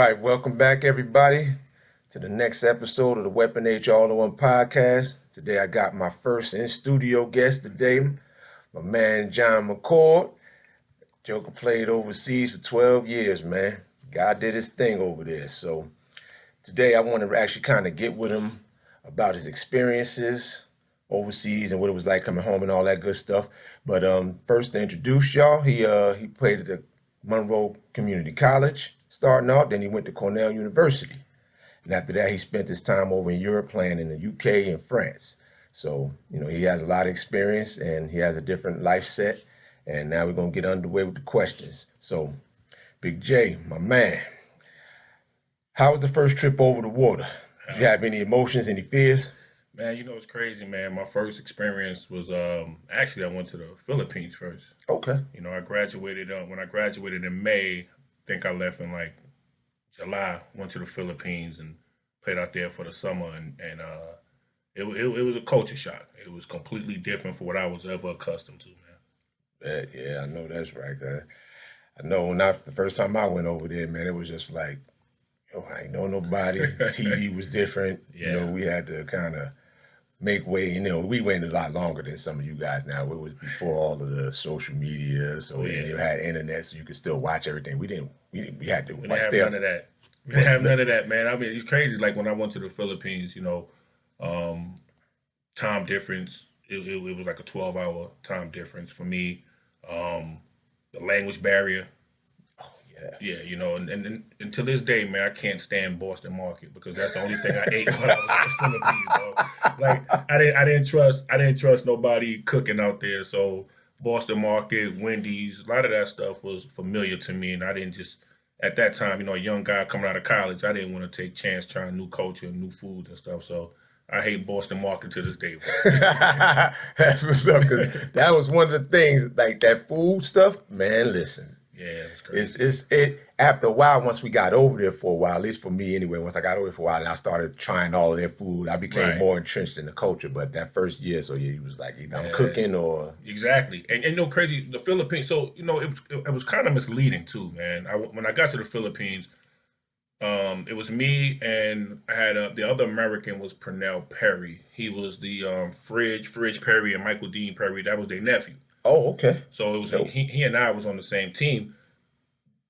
right, welcome back, everybody, to the next episode of the Weapon H All-in-One podcast. Today, I got my first in-studio guest today, my man John McCord. Joker played overseas for 12 years, man. God did his thing over there. So today, I want to actually kind of get with him about his experiences overseas and what it was like coming home and all that good stuff. But first, to introduce y'all, he played at the Monroe Community College starting out. Then he went to Cornell University. And after that, he spent his time over in Europe playing in the UK and France. So, he has a lot of experience and he has a different life set. And now we're going to get underway with the questions. So, Big J, my man, how was the first trip over the water? Did you have any emotions, any fears? Man, it's crazy, man. My first experience was actually I went to the Philippines first. Okay. I graduated when I graduated in May. I think I left in like July. Went to the Philippines and played out there for the summer, and it was a culture shock. It was completely different from what I was ever accustomed to, man. Yeah, I know that's right. I know the first time I went over there, man, it was just like, I ain't know nobody. TV was different. Yeah. We had to kind of make way. We waited a lot longer than some of you guys now. It was before all of the social media, so you had internet, so you could still watch everything. We had to. We didn't have none of that. We didn't have none of that, man. I mean, it's crazy. Like when I went to the Philippines, time difference. It was like a 12-hour time difference for me. The language barrier. Yeah, and to this day, man, I can't stand Boston Market because that's the only thing I ate when I was in the Philippines, bro. Like I didn't trust nobody cooking out there. So Boston Market, Wendy's, a lot of that stuff was familiar to me, and I didn't just at that time, a young guy coming out of college, I didn't want to take chance trying new culture and new foods and stuff. So I hate Boston Market to this day, bro. That's what's up, because that was one of the things, like that food stuff, man, listen. Yeah, it's crazy. It after a while, once we got over there for a while, at least for me anyway, once I got over there for a while and I started trying all of their food, I became more entrenched in the culture. But that first year, so he was like, either I'm cooking or exactly. And crazy, the Philippines. So it was kind of misleading too, man. When I got to the Philippines, it was me and I had the other American was Pernell Perry. He was the Fridge Perry and Michael Dean Perry. That was their nephew. Oh, okay. So it was he and I was on the same team.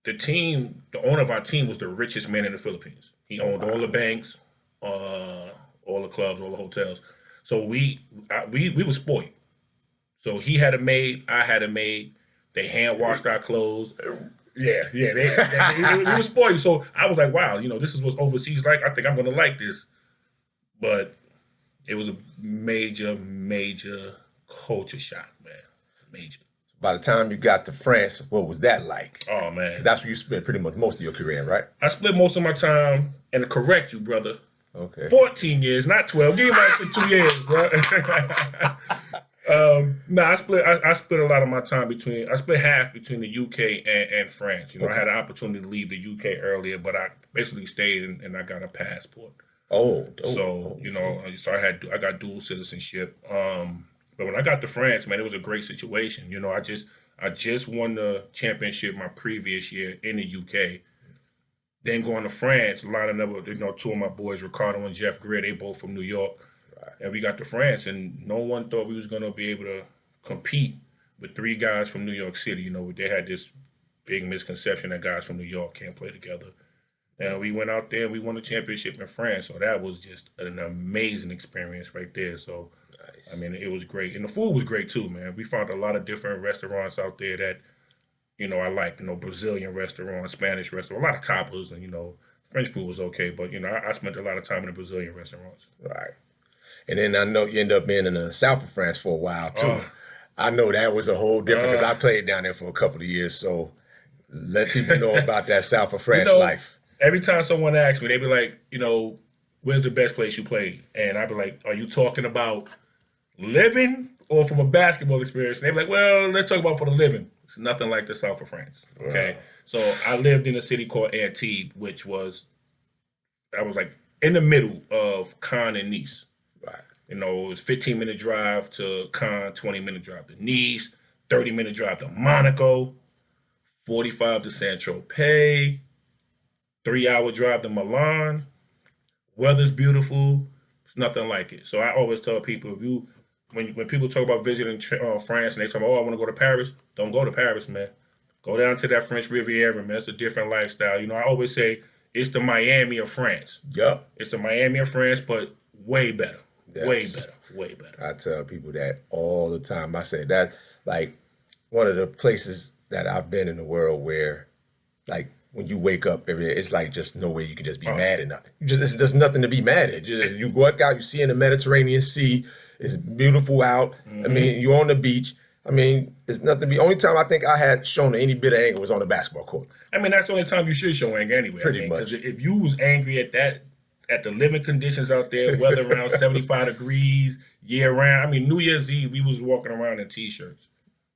The owner of our team was the richest man in the Philippines. He owned all the banks, all the clubs, all the hotels. So we were spoiled. So he had a maid, I had a maid. They hand washed our clothes. Yeah. We were spoiled. So I was like, wow, this is what's overseas like. I think I'm gonna like this. But it was a major culture shock, man. Major. By the time you got to France, what was that like? Oh, man. That's where you spent pretty much most of your career, right? I split most of my time, and to correct you, brother, okay, 14 years, not 12. Give me back to 2 years, bro. I split a lot of my time I split half between the UK and France. I had an opportunity to leave the UK earlier, but I basically stayed and I got a passport. So I got dual citizenship. But when I got to France, man, it was a great situation. I just won the championship my previous year in the UK. Then going to France, a lot of two of my boys, Ricardo and Jeff Greer, they both from New York. Right. And we got to France, and no one thought we was going to be able to compete with three guys from New York City. They had this big misconception that guys from New York can't play together. And we went out there and we won the championship in France. So that was just an amazing experience right there. So, nice. I mean, it was great. And the food was great too, man. We found a lot of different restaurants out there that, I liked, Brazilian restaurants, Spanish restaurants, a lot of tapas, and, French food was okay. But, I spent a lot of time in the Brazilian restaurants. Right. And then I know you ended up being in the south of France for a while too. I know that was a whole different, because I played down there for a couple of years. So let people know about that south of France life. Every time someone asks me, they be like, where's the best place you played? And I be like, are you talking about living or from a basketball experience? And they be like, well, let's talk about for the living. It's nothing like the south of France. Okay. Wow. So I lived in a city called Antibes, I was like in the middle of Cannes and Nice. Right. It was 15-minute drive to Cannes, 20-minute drive to Nice, 30-minute drive to Monaco, 45 to Saint-Tropez, 3-hour drive to Milan. Weather's beautiful. It's nothing like it. So I always tell people, when people talk about visiting France and they talk about, I want to go to Paris, don't go to Paris, man. Go down to that French Riviera, man. It's a different lifestyle. I always say it's the Miami of France. Yup. It's the Miami of France, but way better. Way better. Way better. I tell people that all the time. I say that, like, one of the places that I've been in the world where, like, when you wake up every day, it's like just no way you can just be mad at nothing. There's nothing to be mad at. You go out, you see in the Mediterranean Sea, it's beautiful out. I mean, you're on the beach. I mean, there's nothing to be. Only time I think I had shown any bit of anger was on the basketball court. I mean, that's the only time you should show anger anyway. Pretty much. Because if you was angry at the living conditions out there, weather around 75 degrees year round. I mean, New Year's Eve, we was walking around in T-shirts.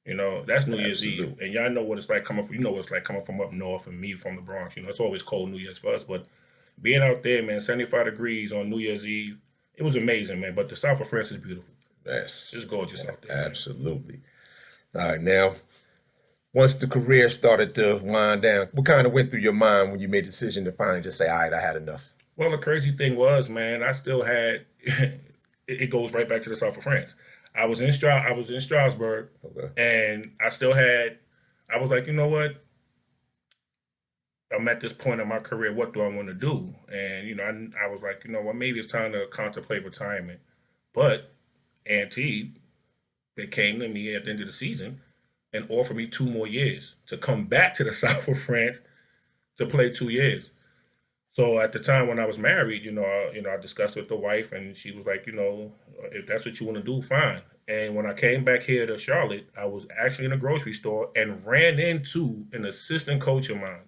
That's New Year's Eve. And y'all know what it's like coming from, what it's like coming from up north and me from the Bronx. It's always cold New Year's for us. But being out there, man, 75 degrees on New Year's Eve, it was amazing, man. But the south of France is beautiful. Yes. It's gorgeous out there. Absolutely. Man. All right, now, once the career started to wind down, what kind of went through your mind when you made the decision to finally just say, all right, I had enough? Well, the crazy thing was, man, I still had, it goes right back to the south of France. I was in Strasbourg, and I was like, you know what? I'm at this point in my career. What do I want to do? And, I was like, maybe it's time to contemplate retirement. But Antibes, they came to me at the end of the season and offered me 2 more years to come back to the south of France to play 2 years. So at the time when I was married, I discussed with the wife, and she was like, if that's what you want to do, fine. And when I came back here to Charlotte, I was actually in a grocery store and ran into an assistant coach of mine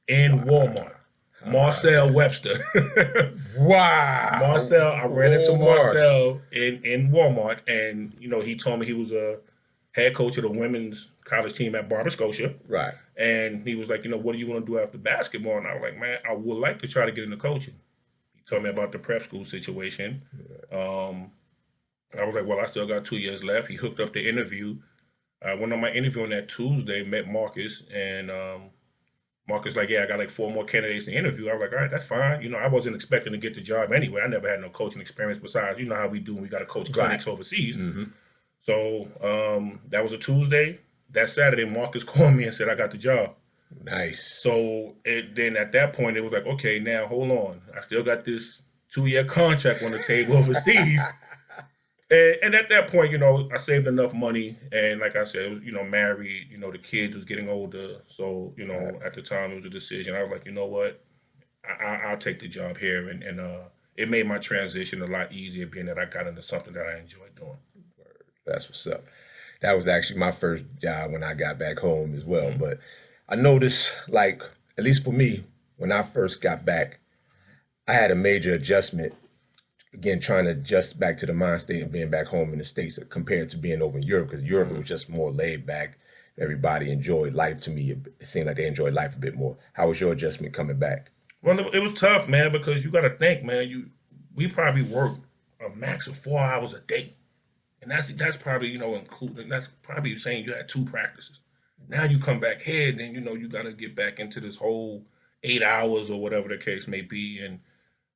in Walmart, Marcel Webster. Wow. Marcel, I ran into Marcel in Walmart, and, he told me he was a head coach of the women's college team at Barber Scotia. Right. And he was like, what do you want to do after basketball? And I was like, man, I would like to try to get into coaching. He told me about the prep school situation. I was like, well, I still got 2 years left. He hooked up the interview. I went on my interview on that Tuesday, met Marcus, and Marcus like, yeah, I got like 4 more candidates to interview. I was like, all right, that's fine. I wasn't expecting to get the job anyway. I never had no coaching experience besides, how we do when we got to coach clinics overseas. Mm-hmm. So that was a Tuesday. That Saturday, Marcus called me and said, I got the job. Nice. So then at that point, it was like, okay, now hold on. I still got this 2-year contract on the table overseas. And at that point, I saved enough money. And like I said, married, the kids was getting older. So, at the time, it was a decision. I was like, you know what? I'll take the job here. And it made my transition a lot easier, being that I got into something that I enjoyed doing. That's what's up. That was actually my first job when I got back home as well. Mm-hmm. But I noticed, like, at least for me, when I first got back, I had a major adjustment. Again, trying to adjust back to the mind state of being back home in the States compared to being over in Europe, because Europe was just more laid back. Everybody enjoyed life to me. It seemed like they enjoyed life a bit more. How was your adjustment coming back? Well, it was tough, man, because you got to think, man, we probably worked a max of 4 hours a day. And that's probably, including, that's probably saying you had 2 practices. Now you come back here, then, you got to get back into this whole 8 hours or whatever the case may be. And,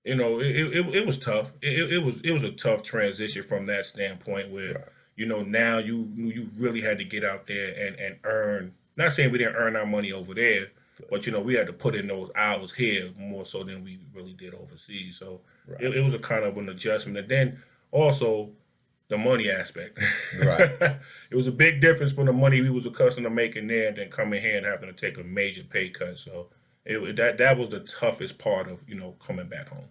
it was tough. It was a tough transition from that standpoint where, right. Now you really had to get out there and earn, not saying we didn't earn our money over there, but, we had to put in those hours here more so than we really did overseas. So right. it was a kind of an adjustment. And then also the money aspect. Right. It was a big difference from the money we was accustomed to making there and then coming here and having to take a major pay cut. So that was the toughest part of, coming back home.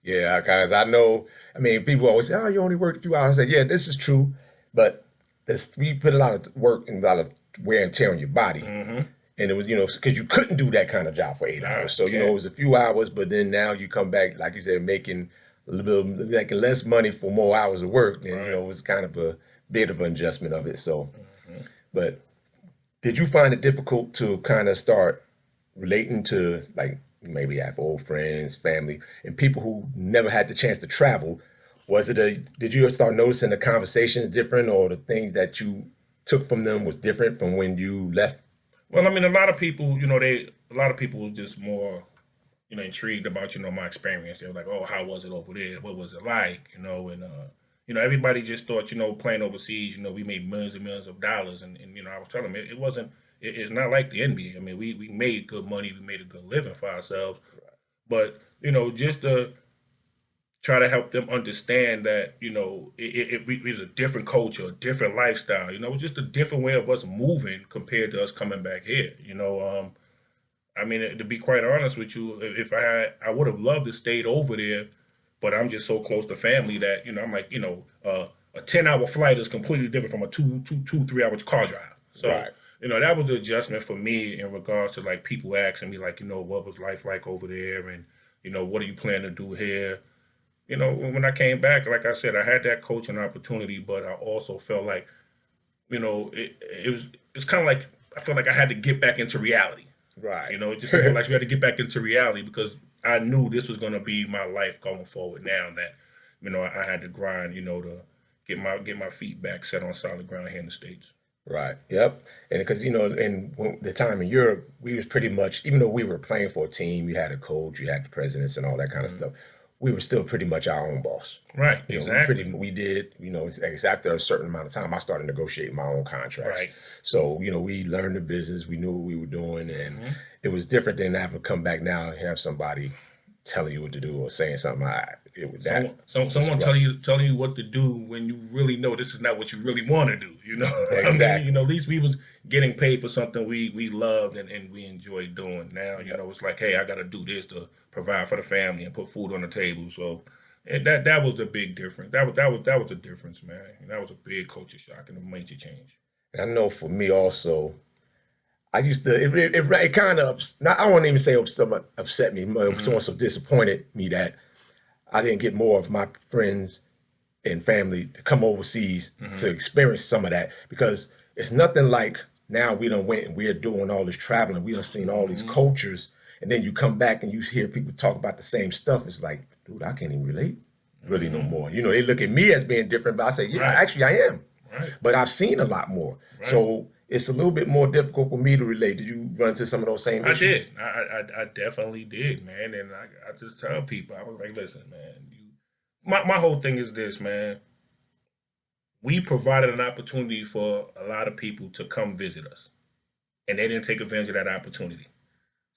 Yeah, guys, I know, people always say, oh, you only worked a few hours. I say, yeah, this is true, but we put a lot of work and a lot of wear and tear on your body. Mm-hmm. And it was, because you couldn't do that kind of job for 8 hours. So, it was a few hours, but then now you come back, like you said, making a little bit, making less money for more hours of work. And, right. It was kind of a bit of an adjustment of it. So, but did you find it difficult to kind of start relating to, like, maybe have old friends, family, and people who never had the chance to travel? Did you start noticing the conversations different, or the things that you took from them was different from when you left? Well, a lot of people, a lot of people was just more intrigued about, my experience. They were like, oh, how was it over there? What was it like? And everybody just thought, playing overseas, we made millions and millions of dollars. And I was telling them it wasn't, it's not like the NBA. I mean, we made good money. We made a good living for ourselves. But, just to try to help them understand that, it was a different culture, a different lifestyle, just a different way of us moving compared to us coming back here. I mean, to be quite honest with you, if I would have loved to stayed over there, but I'm just so close to family that I'm like, a 10-hour flight is completely different from a 3 hour car drive. So Right. That was the adjustment for me in regards to like people asking me like, what was life like over there, and what are you planning to do here? When I came back, like I said, I had that coaching opportunity, but I also felt like, it's kind of like I felt like I had to get back into reality. Right. It just felt like we had to get back into reality because I knew this was going to be my life going forward. Now that I had to grind, to get my feet back set on solid ground here in the States. Right. Yep. And because in the time in Europe, we was pretty much, even though we were playing for a team, you had a coach, you had the presidents, and all that kind of stuff. We were still pretty much our own boss. Right. Exactly. We did. It's after a certain amount of time, I started negotiating my own contracts. Right. So we learned the business. We knew what we were doing, and it was different than having to come back now and have somebody telling you what to do or saying something. Someone telling you what to do when you really know this is not what you really want to do. Exactly. I mean, at least we was getting paid for something we loved and we enjoyed doing. Now it's like, hey, I got to do this to provide for the family and put food on the table. So that was the big difference. That was the difference, man. That was a big culture shock and a major change. And I know for me also, I used to it kind of I won't even say upset me. It also disappointed me that I didn't get more of my friends and family to come overseas to experience some of that, because it's nothing like now we done went and we're doing all this traveling. We done seen all these cultures, and then you come back and you hear people talk about the same stuff. It's like, dude, I can't even relate really no more. They look at me as being different, but I say, yeah, actually I am. Right. But I've seen a lot more. Right. So it's a little bit more difficult for me to relate. Did you run into some of those same issues? I did. I definitely did, man. And I just tell people, I was like, listen, man, my whole thing is this, man. We provided an opportunity for a lot of people to come visit us, and they didn't take advantage of that opportunity.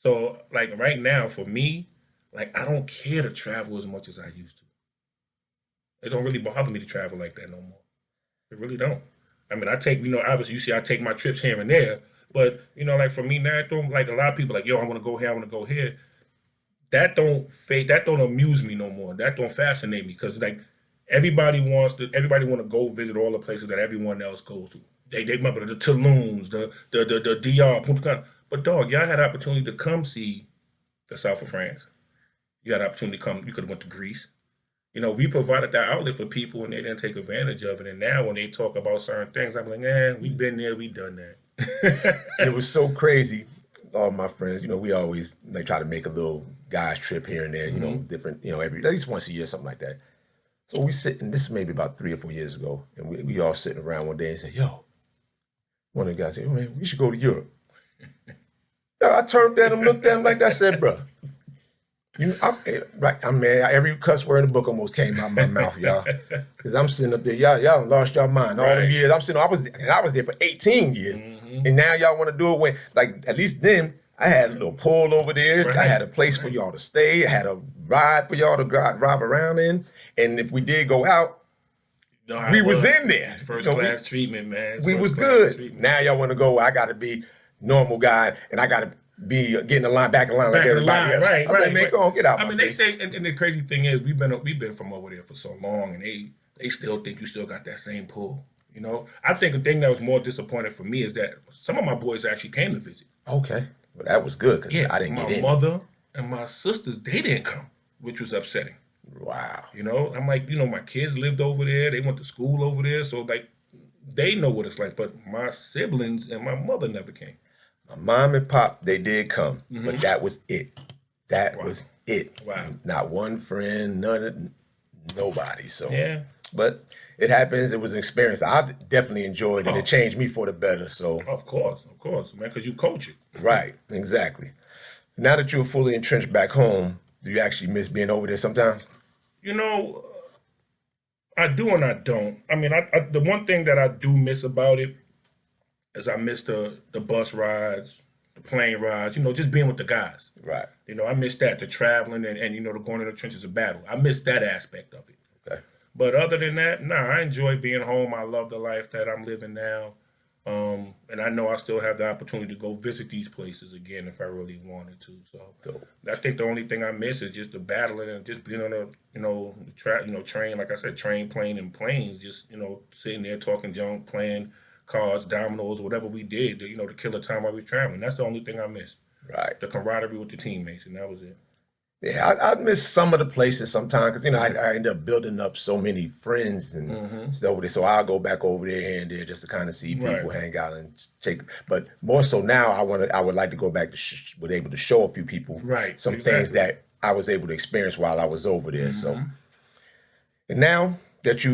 So, like right now, for me, like I don't care to travel as much as I used to. It don't really bother me to travel like that no more. It really don't. I mean, I take, obviously you see I take my trips here and there, but, like for me now, like a lot of people like, yo, I want to go here, I want to go here. That don't amuse me no more. That don't fascinate me, because like everybody want to go visit all the places that everyone else goes to. They remember the Tulums, the DR, Punta Cana. But dog, y'all had an opportunity to come see the south of France. You had an opportunity to come. You could have went to Greece. We provided that outlet for people, and they didn't take advantage of it. And now when they talk about certain things, I'm like, we've been there, we've done that. It was so crazy. All my friends, we always try to make a little guys trip here and there, different, every at least once a year, something like that. So we sit, and this is maybe about 3 or 4 years ago, and we all sitting around one day and say, yo, one of the guys said, oh, man, we should go to Europe. I turned at him, looked at him like that, said, bro, right? I mean, every cuss word in the book almost came out of my mouth, y'all. Because I'm sitting up there, y'all lost your mind. All them years, I was there for 18 years. And now y'all want to do it when, like, at least then, I had a little pool over there. Right. I had a place for y'all to stay. I had a ride for y'all to drive around in. And if we did go out, we was in there. First class treatment, man. We was good. Now y'all want to go, I got to be normal guy, and I got to be getting the line back in line like everybody else. Right. Like, man, go on, get out. I mean, they say, and the crazy thing is, we've been from over there for so long, and they still think you still got that same pull. I think the thing that was more disappointing for me is that some of my boys actually came to visit. Okay, well that was good, because I didn't get in. My mother and my sisters, they didn't come, which was upsetting. Wow. I'm like, my kids lived over there, they went to school over there, so like they know what it's like. But my siblings and my mother never came. My mom and pop, they did come, but that was it. That was it. Wow. Not one friend, nobody. So yeah. But it happens. It was an experience I definitely enjoyed, and it changed me for the better. So of course, man, because you coach it. Right, exactly. Now that you're fully entrenched back home, do you actually miss being over there sometimes? You know, I do and I don't. I mean, the one thing that I do miss about it is I miss the bus rides, the plane rides. You know, just being with the guys. Right. You know, I miss that, the traveling and you know, the going in the trenches of battle. I miss that aspect of it. Okay. But other than that, nah, I enjoy being home. I love the life that I'm living now. And I know I still have the opportunity to go visit these places again if I really wanted to. So Dope. I think the only thing I miss is just the battling and just being on a train, like I said, train, plane, and planes. Just sitting there talking junk, playing cards, dominoes, whatever we did, to kill the time while we were traveling. That's the only thing I miss. Right. The camaraderie with the teammates, and that was it. Yeah, I miss some of the places sometimes because I end up building up so many friends and stuff over there. So I'll go back over there here and there just to kind of see people, Right. hang out and take. But more so now, I would like to go back to was able to show a few people Right. some things Exactly. that I was able to experience while I was over there. So, and now that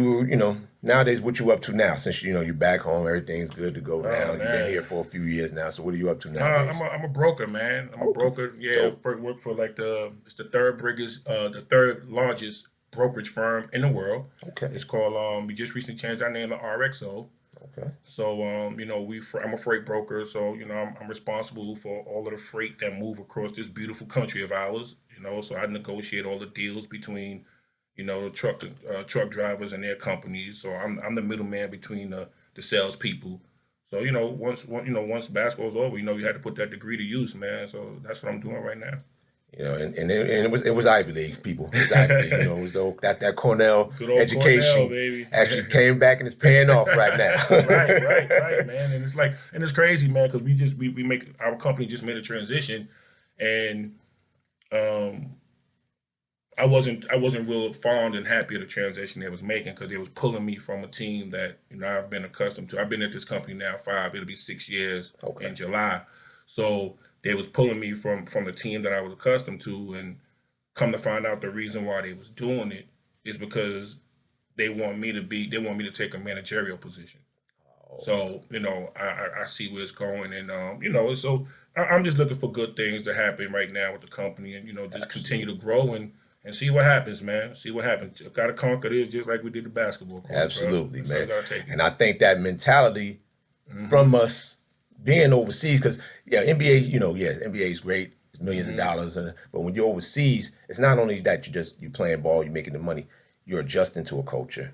nowadays, what you up to now? Since you're back home, everything's good to go now. Oh You've been here man. for a few years now. So what are you up to nowadays? I'm a broker, man. I'm a Okay, broker. Yeah, dope. work for like it's the third largest brokerage firm in the world. Okay, It's called we just recently changed our name to RXO. okay, So I'm a freight broker. So I'm responsible for all of the freight that move across this beautiful country of ours. So I negotiate all the deals between the truck drivers and their companies. So I'm the middleman between the salespeople. So once basketball's over, you had to put that degree to use, man. So that's what I'm doing right now. and it was Ivy League people. It was Ivy League. It was that Cornell Good old Cornell, education baby. actually came back and it's paying off right now. Right, man. And it's crazy, man, because we make our company just made a transition, and um, I wasn't real fond and happy of the transition they was making because it was pulling me from a team that I've been accustomed to. I've been at this company now it'll be 6 years Okay. in July. So they was pulling me from the team that I was accustomed to, and come to find out the reason why they was doing it is because they want me to take a managerial position. Oh, So I see where it's going, and so I'm just looking for good things to happen right now with the company, and just continue to grow and see what happens, man. See what happens. Got to conquer this just like we did the basketball court, bro. absolutely, That's how you man. gotta take it. And I think that mentality Hmm. from us being overseas, because yeah, NBA, NBA is great, it's millions of dollars, but when you're overseas, it's not only that you playing ball, you're making the money, you're adjusting to a culture,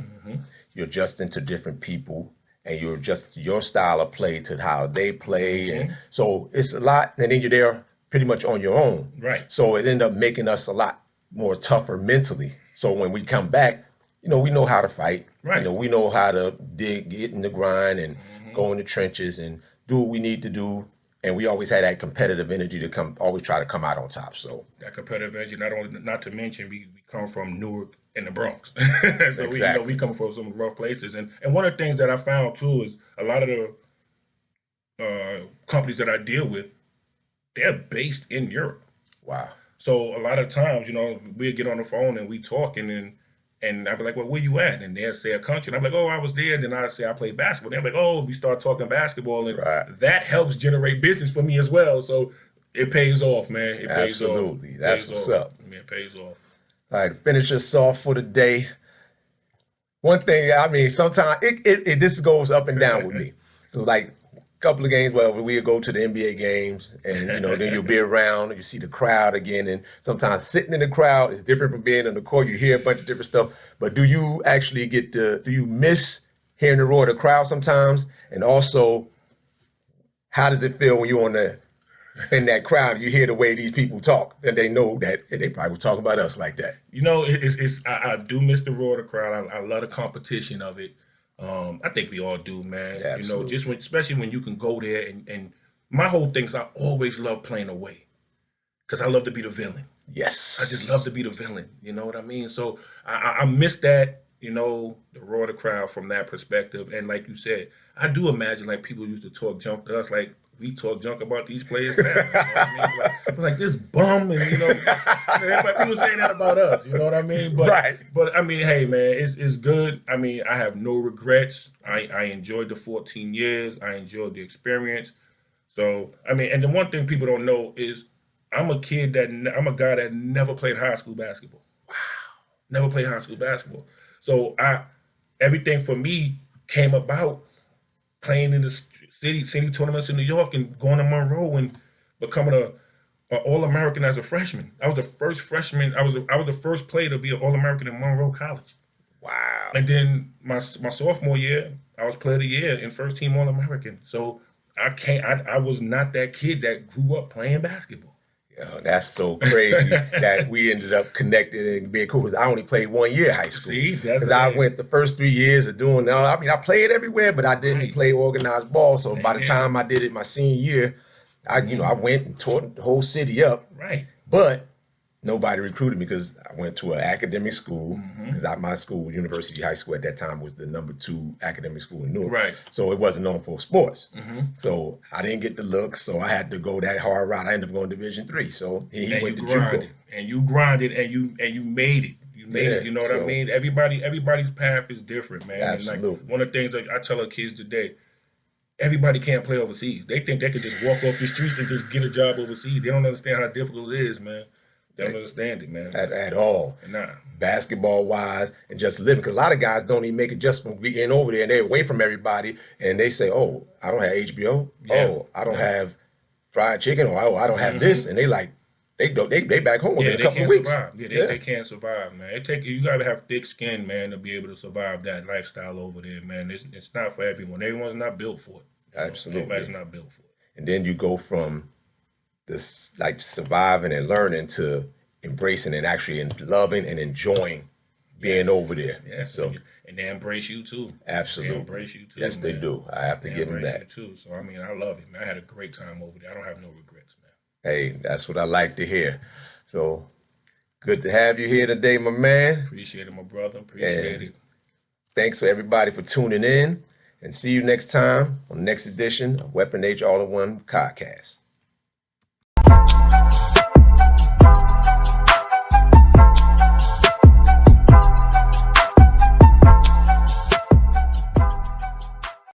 you're adjusting to different people, and you're just your style of play to how they play, and so it's a lot, and then you're there pretty much on your own. Right. So it ended up making us a lot more tougher mentally. So when we come back, we know how to fight. Right. We know how to get in the grind and go in the trenches and do what we need to do. And we always had that competitive energy to always try to come out on top. So That competitive edge, not to mention we come from Newark and the Bronx, so we exactly. come from some rough places, and one of the things that I found too is a lot of the companies that I deal with, they're based in Europe. Wow. So a lot of times, we'll get on the phone and we talking and I'll be like, well, where you at? And they'll say a country. And I'm like, oh, I was there. And then I say I played basketball. They're like, oh, we start talking basketball. And Right. that helps generate business for me as well. So it pays off, man. It pays off. Absolutely. That's Pays what's off. up. I mean, it pays off. All right, finish us off for the day. One thing, I mean, sometimes this goes up and down with me. So like a couple of games, well, we'll go to the NBA games, and then you'll be around, you see the crowd again, and sometimes sitting in the crowd is different from being on the court. You hear a bunch of different stuff, but do you actually do you miss hearing the roar of the crowd sometimes? And also, how does it feel when you're in that crowd, you hear the way these people talk, and they know that they probably were talking about us like that. I do miss the roar of the crowd. I love the competition of it. I think we all do, man. Absolutely. Especially when you can go there and my whole thing is I always love playing away because I love to be the villain. Yes. I just love to be the villain. You know what I mean? So I miss that, the roar of the crowd from that perspective. And like you said, I do imagine like people used to talk junk to us, like we talk junk about these players now. You know what I mean? Like this bum, and people saying that about us. You know what I mean? But Right. but I mean, hey man, it's good. I mean, I have no regrets. I enjoyed the 14 years. I enjoyed the experience. So I mean, and the one thing people don't know is I'm a kid that I'm a guy that never played high school basketball. Wow. Never played high school basketball. So everything for me came about playing in the city tournaments in New York and going to Monroe and becoming a All-American as a freshman. I was the first freshman. I was the first player to be an All-American in Monroe College. Wow. And then my sophomore year, I was player of the year and first team All-American. So I was not that kid that grew up playing basketball. Yo, that's so crazy that we ended up connected and being cool. Because I only played 1 year high school. See, that's because I went the first 3 years of doing. I mean, I played everywhere, but I didn't play organized ball. So by the time I did it my senior year, I went and tore the whole city up. Right. But nobody recruited me because I went to an academic school. Because my school, University High School at that time, was the #2 academic school in Newark. Right. So it wasn't known for sports. So I didn't get the looks. So I had to go that hard route. I ended up going Division III. So he went to JUCO. And you grinded and you made it. You made it. You know what I mean? Everybody's path is different, man. Absolutely. And like one of the things I tell our kids today, everybody can't play overseas. They think they could just walk off the streets and just get a job overseas. They don't understand how difficult it is, man. They don't understand it, man. At all. Nah. Basketball wise and just living. Because a lot of guys don't even make it just from getting over there and they're away from everybody and they say, oh, I don't have HBO. Yeah. Oh, I don't have fried chicken. Or oh, I don't have this. And they like, they back home within a couple of weeks. Survive. They can't survive, man. You gotta have thick skin, man, to be able to survive that lifestyle over there, man. It's not for everyone. Everyone's not built for it. Absolutely. Everybody's not built for it. And then you go from this like surviving and learning to embracing and actually loving and enjoying being over there. Yeah. So and they embrace you too. Absolutely. They embrace you too. Yes, man. They do. I have to give them that too. So I mean, I love it, man. I had a great time over there. I don't have no regrets, man. Hey, that's what I like to hear. So good to have you here today, my man. Appreciate it, my brother. Appreciate it. Thanks for everybody for tuning in. And see you next time on the next edition of Weapon H All-in-One podcast.